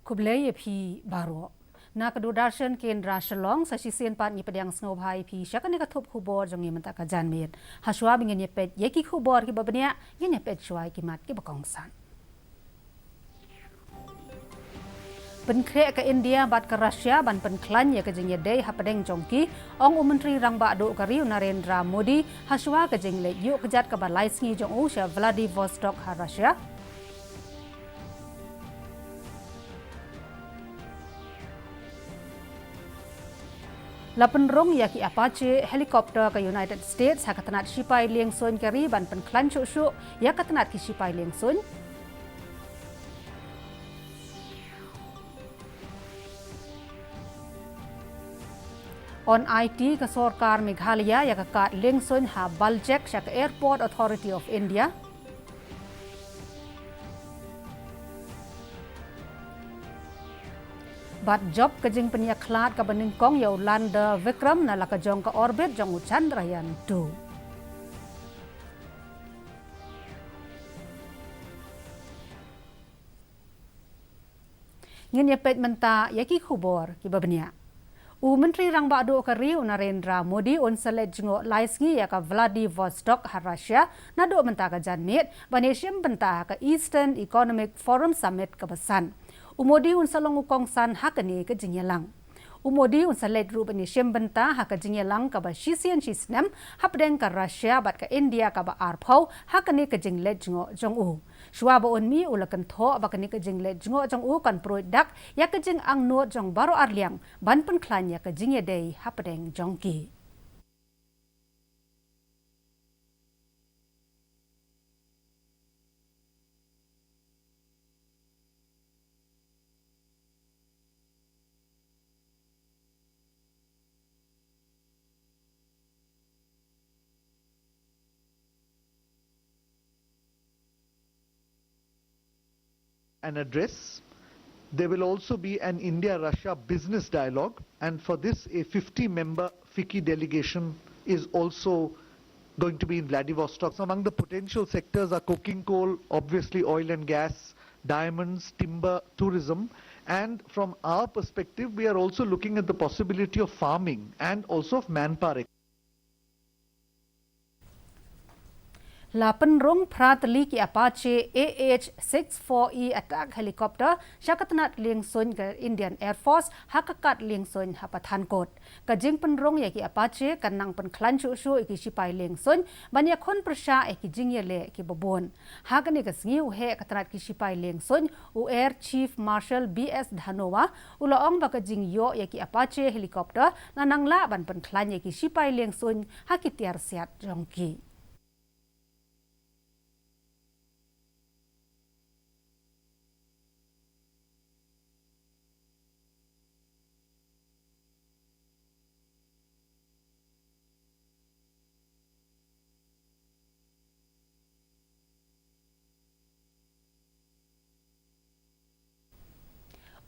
Kublai P. Baro. Nakadu darshan Kendra Shalong sa sisian pat ni padang snowbhai P. Siya ka nakatup kubor jong ni mentaka janmir. Haswa bingin yepet yeki kubor ki babanya yin yepet shuai ki mat ki bakongsan. Penkrek ke India bat ke Rusia ban penklan ya ke jeng yedai hapadeng jongki ong Menteri Rang Bado ke Riu Narendra Modi haswa ke jeng le yuk kejat ke balai sengi jong Usha Vladivostok ha Rusia. Lapan rong ya ki Apache helikopter ke United States ha katanat sipai liang sun ke ri ban penklan syuk ya katanat ki sipai liang sun. On IT ke Sorkar Meghalaya ya kekat Lingsun ha Baljek syak Airport Authority of India. Bat job ke jing penyaklat ke beningkong ya lander Vikram na laka jong ke orbit jong Chandrayaan 2. Ngin ya pet menta ya ki khubor ki babnya. Menteri Rang Bado ke Riu Narendra Modi on selet jengok laisngi ya ke Vladivostok ha Rusia na do menta ke janmit banesiam benta ke Eastern Economic Forum Summit ke besan. Modi un salong ukongsan ha ke ni ke jingyalang. Modi un selet ru banesiam benta ha ke jingyalang ke ba sisian sisnem ha pedeng ke Rusia bat ke India ke ba arpau ha ke ni ke jinglet jengok jong Shua ba on mi ulakan tho ba ke ni ke jinglet jengok jong kan produk ya ke jing ang not jong baro arliang ban penklan ya ke jingyedai ha pedeng jongki. An address. There will also be an India-Russia business dialogue, and for this a 50-member FICCI delegation is also going to be in Vladivostok. So among the potential sectors are coking coal, obviously oil and gas, diamonds, timber, tourism, and from our perspective we are also looking at the possibility of farming and also of manpower. Lapan rong prateli ki Apache AH-64E attack helicopter syakatanat liangsun ke Indian Air Force hakakat liangsun hapatan kot. Kajing penrong ya ki Apache kanang penklan syuk iki sipai liangsun banyak kon persya ki jingyele ki babon. Hakani ke sengi uhe katanat ki sipai liangsun Air Chief Marshal BS Dhanoa ulaong baka jingyo ya ki Apache helicopter nanangla ban penklan ya ki sipai liangsun hakitiar siat jongki.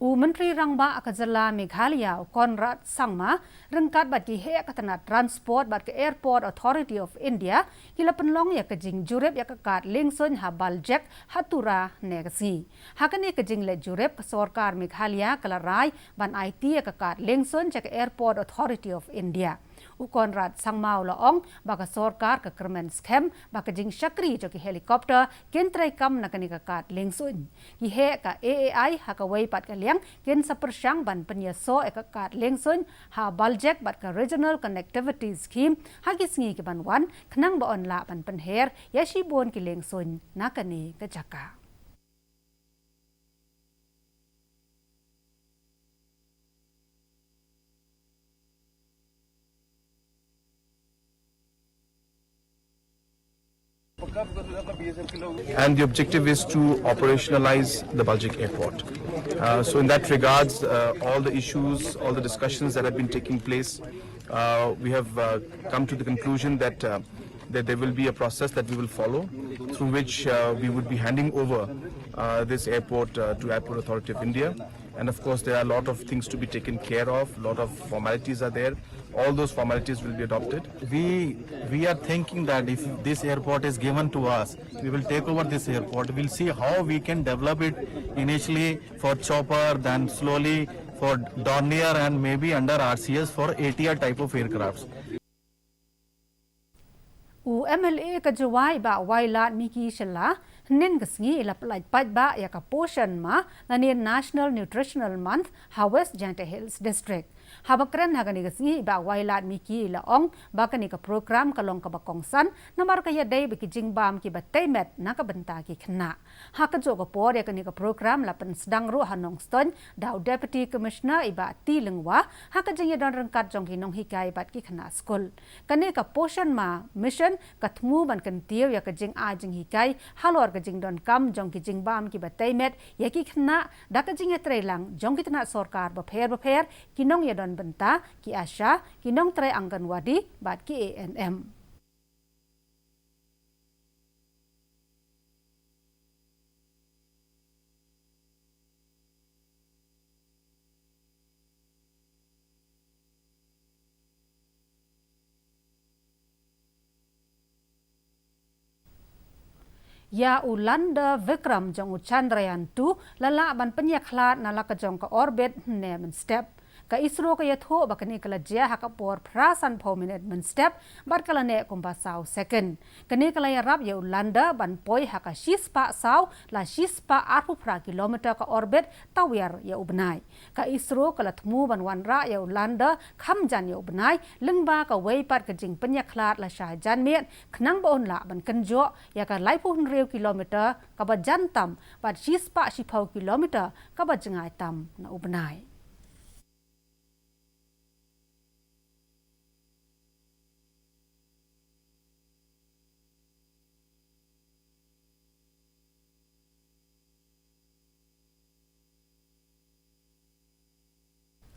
Menteri Rangba Akazala Meghalaya Konrad Sangma rengkat bat ki he katanat transport bat ke Airport Authority of India kila penlong ya kejing jurep ya kekat lingsun ha Baljek hatura negasi. Hakani kejing le jurep ke Sorkar Meghalaya kelarai ban IT ya kekat lingsun cek Airport Authority of India. Konrad Sangmau laong baka Sorkar ke Kermen Scam baka jing syakri joki helikopter kentrai kam nakani kekat lingsun. Ki he ka AAI hakawai pat ka liang ken sapersyang ban penyeso kekat lingsun ha Baljek bat ka Regional Connectivity Scheme hagis ngi ke ban wan kenang ba on la ban penher ya shibon ki lingsun nakani ke Jaka. And the objective is to operationalize the Baljek airport. So in that regards, all the issues, all the discussions that have been taking place, we have come to the conclusion that there will be a process that we will follow through which we would be handing over this airport to Airport Authority of India. And of course, there are a lot of things to be taken care of, a lot of formalities are there. All those formalities will be adopted. We are thinking that if this airport is given to us, we will take over this airport. We'll see how we can develop it initially for chopper, then slowly for Dornier, and maybe under RCS for ATR type of aircrafts. U MLA ka jawai ba wailat miki shalla nen gasngi la plai pat ba ya ka portion ma na National Nutritional Month Harvest Jante Hills District. Habakran hagani gasngi ba wailat miki la ong ba kani ka program ka long ka bakong san namar ka ya day biki jingbam ki batay met na ka banta ki khna. Ha ka jo ka por ya kani ka program la pan sedang ru hanong ston daw Deputy Commissioner iba ti lengwa ha ka jing ya don rangkat jong ki nong hikai bat ki khna school. Kani ka portion ma mission katmu ban kan tiaw ya ka jing a jing hikai halor ka jing don kam jong ki jing bam ki batay met ya ki khna da ka jing ya trailang jong ki tana sarkar ba pher ki nong ya don benta ki asha ki nong trai angganwadi bat ki ANM. Ya Ulanda Vikram jong Chandrayaan 2 lala ban penyakhlat nalaka jong ka orbit ne men step ka ISRO ka yatho bakani kala jia hakapor prasan po minute men step bar kala ne kumba saw second kani kala ya rap ya Ulanda ban poi haka shispa saw la shispa 8 kilometer ka orbit tawir ya ubnai ka ISRO kala thmu ban wanra ya Ulanda kham jan ya ubnai lengba ka wei pat ka jing penyakhlat la sha jan miet khnang bon la ban kanjo ya ka lai pun rew kilometer ka ba jantam bat shispa 10 kilometer ka ba jangai tam na ubnai.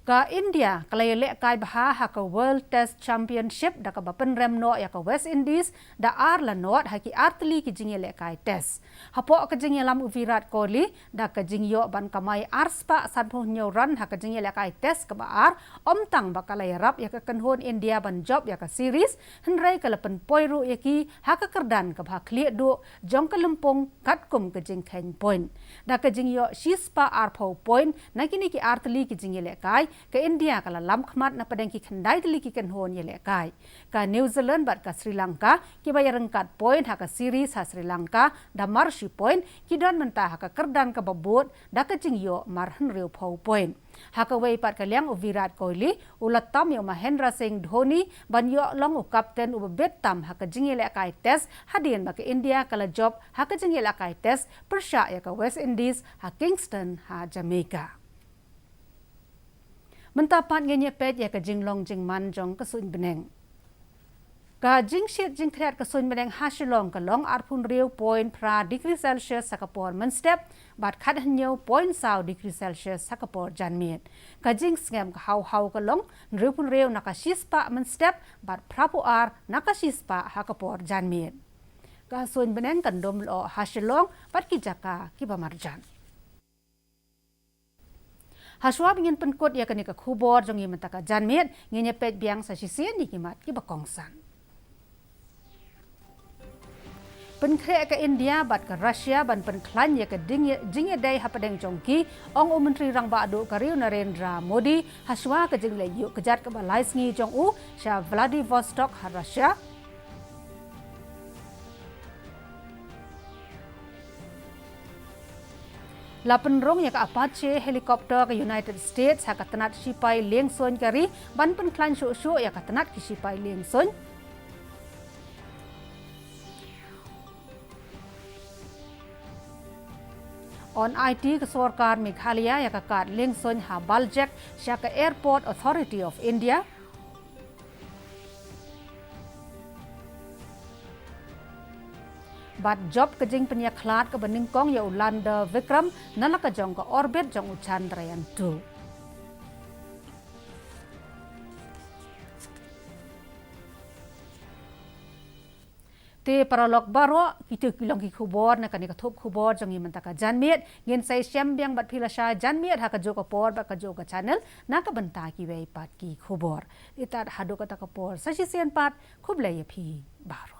Ka India kalay kai baha ha ka World Test Championship da ka bapen remno ya ka West Indies da ar la not ha ki artli ki jingele kai test hapo ka jingye lam Virat Kohli da ka jingyo ban kamai arspa sadho nyo run ha ka jingele kai test ka ba ar om tang ba kalay rap ya ka kanhon India ban job ya ka series henrai ka lapen poiru ya ki ha ka kerdan ka ba kli do jong ka lempong kat kum ka jing khain point da ka jingyo shispa ar pho point na kini ki artli ki jingele kai ke India kala lam khmat na padang ki khandai tli ki kan hon yele kai ka New Zealand bat ka Sri Lanka ki bayarang kat point ha ka series ha Sri Lanka da marshi point ki don menta ha ka kerdan ka babot da ka jingyo mar hen reu pho point ha ka wei pat ka liang u Virat Kohli ulat tam yo Mahendra Singh Dhoni ban yo long u captain u bet tam ha ka jingele kai test hadien ba ke India kala job ha ka jingele kai test persha ya ka West Indies ha Kingston ha Jamaica. Mentapat ngenye pet ya ka jinglong jingman jong kasun beneng. Ka jing shit jing kreat kasun beneng hasilong ka long arpun rew point pra degree Celsius sakapor men step bat khat hanyo point saw degree Celsius sakapor janmiet. Ka jing ngem ka haw ka long rew pun rew nakashispa men step bat prapu ar nakashispa hakapor janmiet. Ka sun beneng kandom lo hasilong bat kijaka kibamarjan. Haswa ingin penkot ya kani ka khubor jong i mentaka janmet ngenya pet biang sa sisien ni kimat ki bakongsan. Penkre ka India bat ka Russia ban penklan ya ka jingye dai hapadeng jongki ong u menteri rang ba adu ka Riu Narendra Modi haswa ka jingle yu kejat ka balai sngi jong u sha Vladivostok ha Russia. Lapan rong ya ka Apache helikopter ke United States ha ka tenat sipai leng son kari ban pen klan shu ya ka tenat ki sipai leng son. On IT ke Sarkar Meghalaya ya ka kat leng son ha Baljak sha ka Airport Authority of India. Bat job ke jing penyakhlat ke bening kong ya Ulanda Vikram nalaka jong ke orbit jong Chandrayaan 2. Te paralog baro kita kilong ki khubor na kani kathop khubor jong i mentaka janmet ngen sai syambyang bat philasha janmet ha ka jo ka por ba ka jo ka channel na ka banta ki wei pat ki khubor itat hado ka ta ka por sa si sen pat khublai phi baro